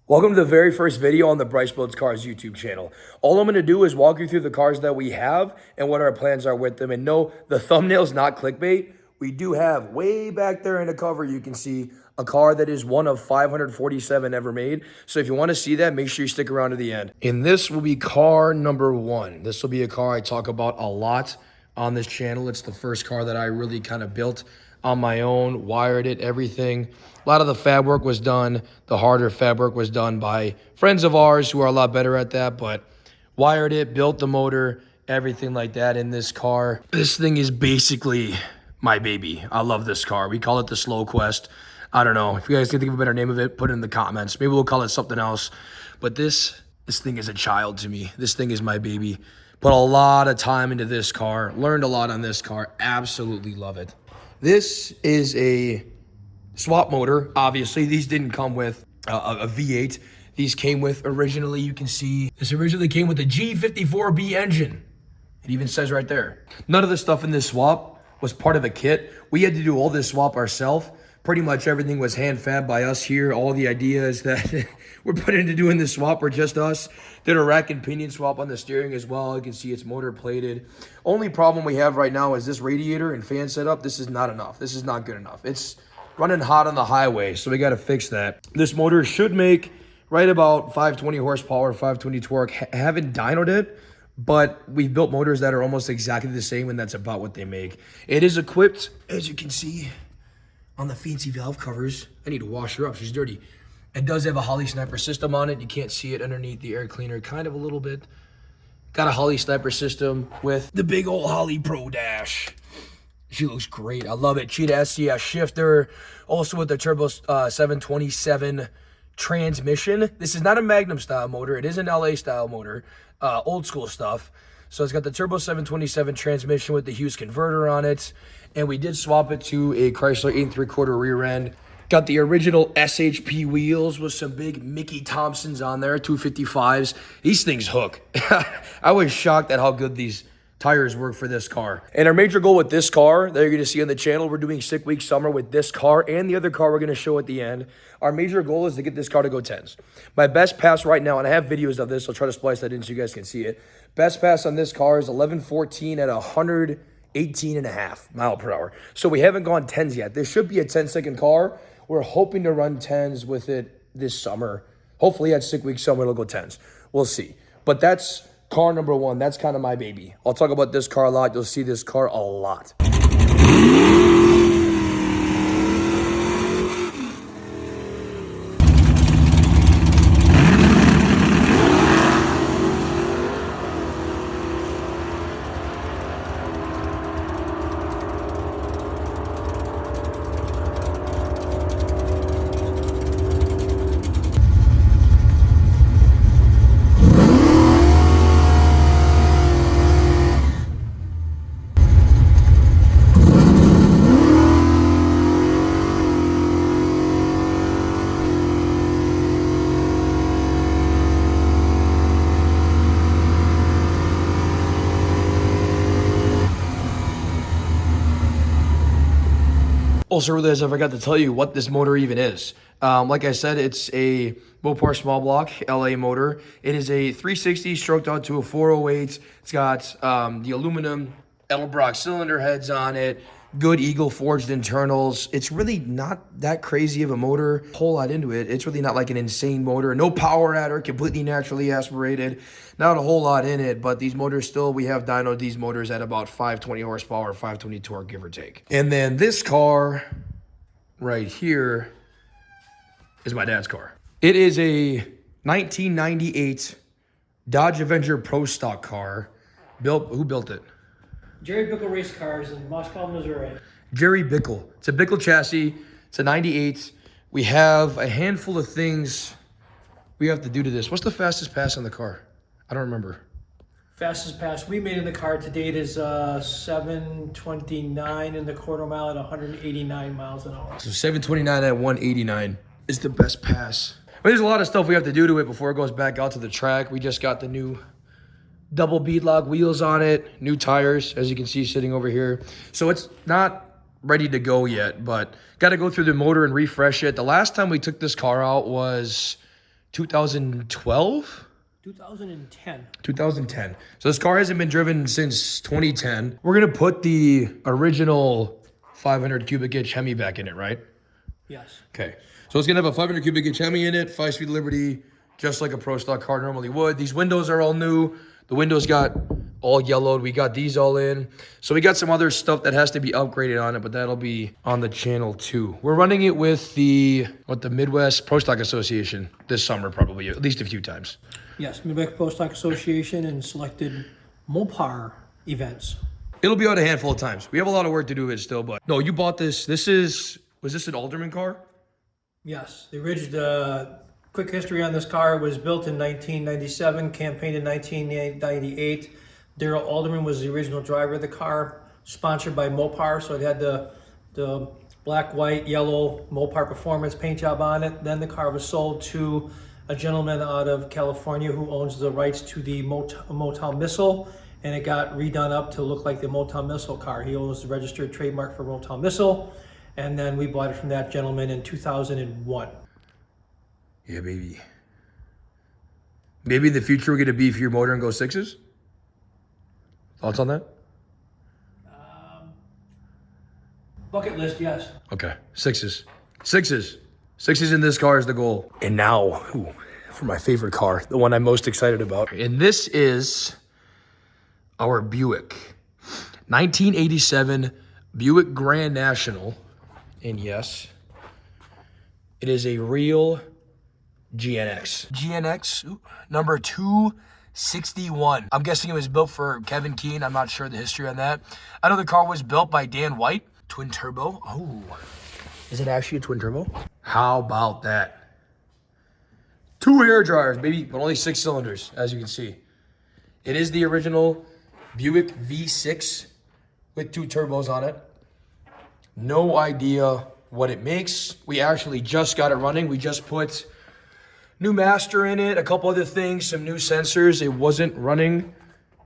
Welcome to the very first video on the Bryce Builds Cars YouTube channel. All I'm going to do is walk you through the cars that we have and what our plans are with them. And no, the thumbnail's not clickbait. We do have way back there in the cover, you can see a car that is one of 547 ever made. So if you want to see that, make sure you stick around to the end. And this will be car number one. This will be a car I talk about a lot on this channel. It's the first car that I really kind of built on my own, wired it, everything. A lot of the fab work was done. The harder fab work was done by friends of ours who are a lot better at that, but wired it, built the motor, everything like that in this car. This thing is basically my baby. I love this car. We call it the Slow Quest. I don't know. If you guys can think of a better name of it, put it in the comments. Maybe we'll call it something else. But this thing is a child to me. This thing is my baby. Put a lot of time into this car. Learned a lot on this car. Absolutely love it. This is a swap motor. Obviously, these didn't come with a V8. These came with originally, you can see, this originally came with a G54B engine. It even says right there. None of the stuff in this swap was part of a kit. We had to do all this swap ourselves. Pretty much everything was hand fabbed by us here. All the ideas that were put into doing this swap were just us. Did a rack and pinion swap on the steering as well. You can see it's motor plated. Only problem we have right now is this radiator and fan setup. This is not enough. This is not good enough. It's running hot on the highway, so we got to fix that. This motor should make right about 520 horsepower, 520 torque. Haven't dynoed it, but we've built motors that are almost exactly the same, and that's about what they make. It is equipped, as you can see, on the fancy valve covers. I need to wash her up, she's dirty. It does have a Holley Sniper system on it. You can't see it underneath the air cleaner, kind of a little bit. Got a Holley Sniper system with the big old Holley Pro Dash. She looks great, I love it. Cheetah SCS shifter, also with the Turbo 727 transmission. This is not a Magnum style motor, it is an LA style motor, old school stuff. So it's got the Turbo 727 transmission with the Hughes converter on it. And we did swap it to a Chrysler 8 3/4 rear end. Got the original SHP wheels with some big Mickey Thompsons on there, 255s. These things hook. I was shocked at how good these tires work for this car. And our major goal with this car that you're going to see on the channel, we're doing Sick Week Summer with this car and the other car we're going to show at the end. Our major goal is to get this car to go 10s. My best pass right now, and I have videos of this, I'll try to splice that in so you guys can see it. Best pass on this car is 1114 at 118.5 mile per hour. So we haven't gone 10s yet. This should be a 10-second car. We're hoping to run 10s with it this summer. Hopefully at Sick Week Summer it'll go 10s. We'll see. But that's car number one. That's kind of my baby. I'll talk about this car a lot. You'll see this car a lot. Also realized I forgot to tell you what this motor even is. Like I said, it's a Mopar small block LA motor. It is a 360 stroked out to a 408. It's got the aluminum Edelbrock cylinder heads on it, good Eagle forged internals. It's really not that crazy of a motor, a whole lot into it. It's really not like an insane motor. No power adder, completely naturally aspirated. Not a whole lot in it, but these motors still, we have dynoed these motors at about 520 horsepower, 520 torque, give or take. And then this car right here is my dad's car. It is a 1998 Dodge Avenger Pro Stock car. Who built it? Jerry Bickle Race Cars in Moscow, Missouri. Jerry Bickle. It's a Bickle chassis. It's a 98. We have a handful of things we have to do to this. What's the fastest pass on the car? I don't remember. Fastest pass we made in the car to date is 729 in the quarter mile at 189 miles an hour. So 729 at 189 is the best pass. But there's a lot of stuff we have to do to it before it goes back out to the track. We just got the new double beadlock wheels on it, new tires, as you can see sitting over here. So it's not ready to go yet, but got to go through the motor and refresh it. The last time we took this car out was 2012? 2010. 2010. So this car hasn't been driven since 2010. We're gonna put the original 500 cubic inch Hemi back in it, right? Yes. Okay. So it's gonna have a 500 cubic inch Hemi in it, 5-speed Liberty, just like a Pro Stock car normally would. These windows are all new. The windows got all yellowed. We got these all in. So we got some other stuff that has to be upgraded on it, but that'll be on the channel too. We're running it with the Midwest Pro Stock Association this summer, probably, at least a few times. Yes, Midwest Pro Stock Association and selected Mopar events. It'll be out a handful of times. We have a lot of work to do with it still, but no, you bought this. Was this an Alderman car? Yes, the original, quick history on this car, was built in 1997, campaigned in 1998. Daryl Alderman was the original driver of the car, sponsored by Mopar, so it had the black, white, yellow Mopar Performance paint job on it. Then the car was sold to a gentleman out of California who owns the rights to the Motown Missile, and it got redone up to look like the Motown Missile car. He owns the registered trademark for Motown Missile, and then we bought it from that gentleman in 2001. Yeah, baby. Maybe in the future we're gonna beef your motor and go 6s? Thoughts on that? Bucket list, yes. Okay, 6s. 6s in this car is the goal. And now, for my favorite car, the one I'm most excited about. And this is our Buick. 1987 Buick Grand National. And yes, it is a real GNX. GNX number 261. I'm guessing it was built for Kevin Keane. I'm not sure the history on that. I know the car was built by Dan White. Twin turbo. Oh, is it actually a twin turbo? How about that? 2 air dryers, baby, but only 6 cylinders, as you can see. It is the original Buick V6 with 2 turbos on it. No idea what it makes. We actually just got it running. We just put new master in it, a couple other things, some new sensors. It wasn't running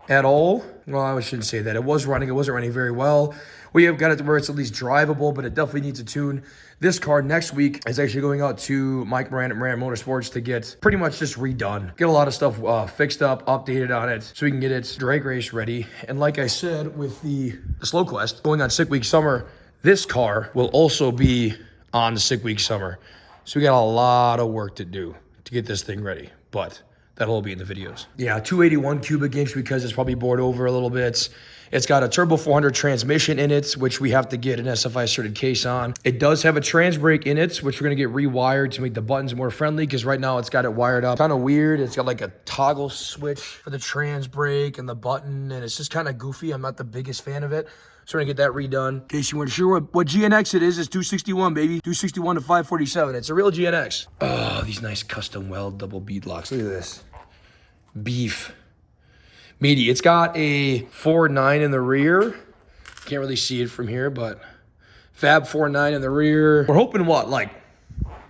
at all. Well, I shouldn't say that. It was running. It wasn't running very well. We have got it to where it's at least drivable, but it definitely needs a tune. This car next week is actually going out to Mike Moran at Moran Motorsports to get pretty much just redone. Get a lot of stuff fixed up, updated on it, so we can get it drag race ready. And like I said, with the Slow Quest going on Sick Week Summer, this car will also be on the Sick Week Summer. So we got a lot of work to do to get this thing ready, but that'll all be in the videos. Yeah, 281 cubic inch because it's probably bored over a little bit. It's got a turbo 400 transmission in it, which we have to get an SFI certified case on. It does have a trans brake in it, which we're gonna get rewired to make the buttons more friendly, because right now it's got it wired up kind of weird. It's got like a toggle switch for the trans brake and the button, and it's just kind of goofy. I'm not the biggest fan of it. So we're gonna get that redone. In case you weren't sure what GNX it is 261, baby. 261 to 547. It's a real GNX. Oh, these nice custom weld double bead locks. Look at this. Beef. Meaty. It's got a 4.9 in the rear. Can't really see it from here, but Fab 4.9 in the rear. We're hoping what, like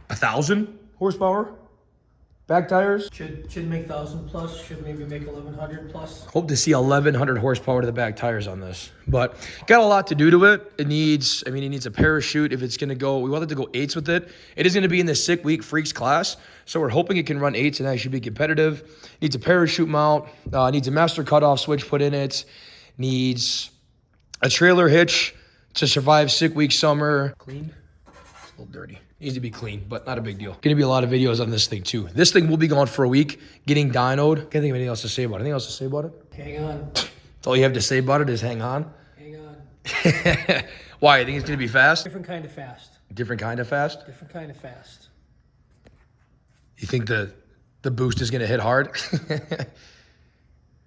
1,000 horsepower? Back tires? Should make 1,000 plus, should maybe make 1,100 plus. Hope to see 1,100 horsepower to the back tires on this, but got a lot to do to it. It needs a parachute if it's gonna go. We wanted to go 8s with it. It is gonna be in the Sick Week Freaks class, so we're hoping it can run 8s and actually be competitive. Needs a parachute mount, needs a master cutoff switch put in it, needs a trailer hitch to survive Sick Week Summer. Clean? It's a little dirty. Needs to be clean, but not a big deal. Gonna be a lot of videos on this thing too. This thing will be gone for a week, getting dynoed. Can't think of anything else to say about it. Anything else to say about it? Hang on. That's all you have to say about it is hang on. Hang on. Why? You think it's gonna be fast? Different kind of fast. Different kind of fast? Different kind of fast. You think the boost is gonna hit hard?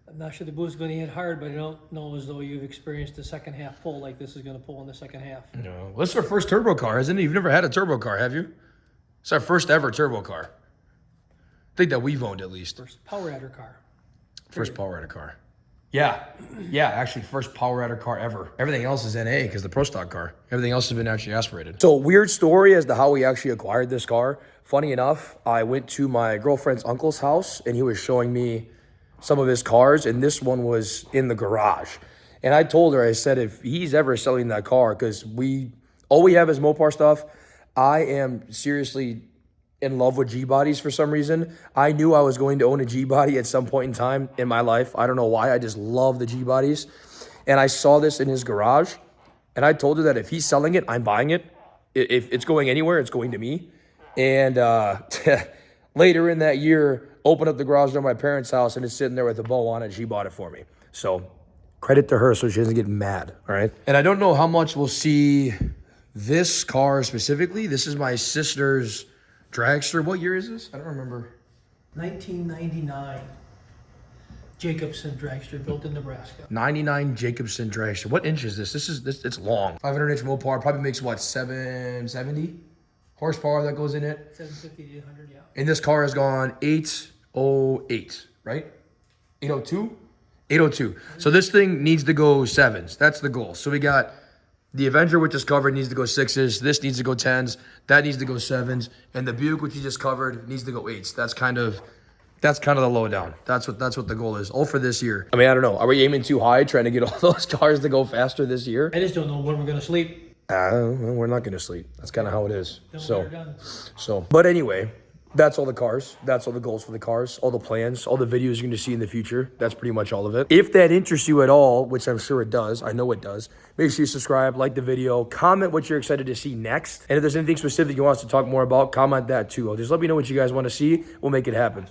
I'm not sure the boost is going to hit hard, but I don't know as though you've experienced the second half pull like this is going to pull in the second half. No. Well, this is our first turbo car, isn't it? You've never had a turbo car, have you? It's our first ever turbo car. I think that we've owned at least. First power adder car. First power adder car. Yeah, actually first power adder car ever. Everything else is NA because the Pro Stock car. Everything else has been actually aspirated. So weird story as to how we actually acquired this car. Funny enough, I went to my girlfriend's uncle's house and he was showing me some of his cars, and this one was in the garage. And I told her, I said, if he's ever selling that car, because all we have is Mopar stuff, I am seriously in love with G-bodies for some reason. I knew I was going to own a G-body at some point in time in my life. I don't know why. I just love the G-bodies. And I saw this in his garage. And I told her that if he's selling it, I'm buying it. If it's going anywhere, it's going to me. And later in that year, opened up the garage door of my parents' house, and it's sitting there with a bow on it. She bought it for me. So credit to her so she doesn't get mad, all right? And I don't know how much we'll see this car specifically. This is my sister's dragster. What year is this? I don't remember. 1999. Jacobson dragster built in Nebraska. 99 Jacobson dragster. What inch is this? It's long. 500-inch Mopar probably makes what, 770 horsepower that goes in it. 750 to 800, yeah. And this car has gone 808, right? 802? 802. So this thing needs to go sevens. That's the goal. So we got the Avenger, which is covered, needs to go sixes. This needs to go tens. That needs to go sevens. And the Buick, which you just covered, needs to go eights. That's kind of the lowdown. That's what the goal is. All for this year. I mean, I don't know. Are we aiming too high, trying to get all those cars to go faster this year? I just don't know when we're going to sleep. Well, we're not going to sleep. That's kind of how it is. But anyway, that's all the cars. That's all the goals for the cars, all the plans, all the videos you're going to see in the future. That's pretty much all of it. If that interests you at all, which I'm sure it does, I know it does, make sure you subscribe, like the video, comment what you're excited to see next. And if there's anything specific you want us to talk more about, comment that too. Just let me know what you guys want to see. We'll make it happen.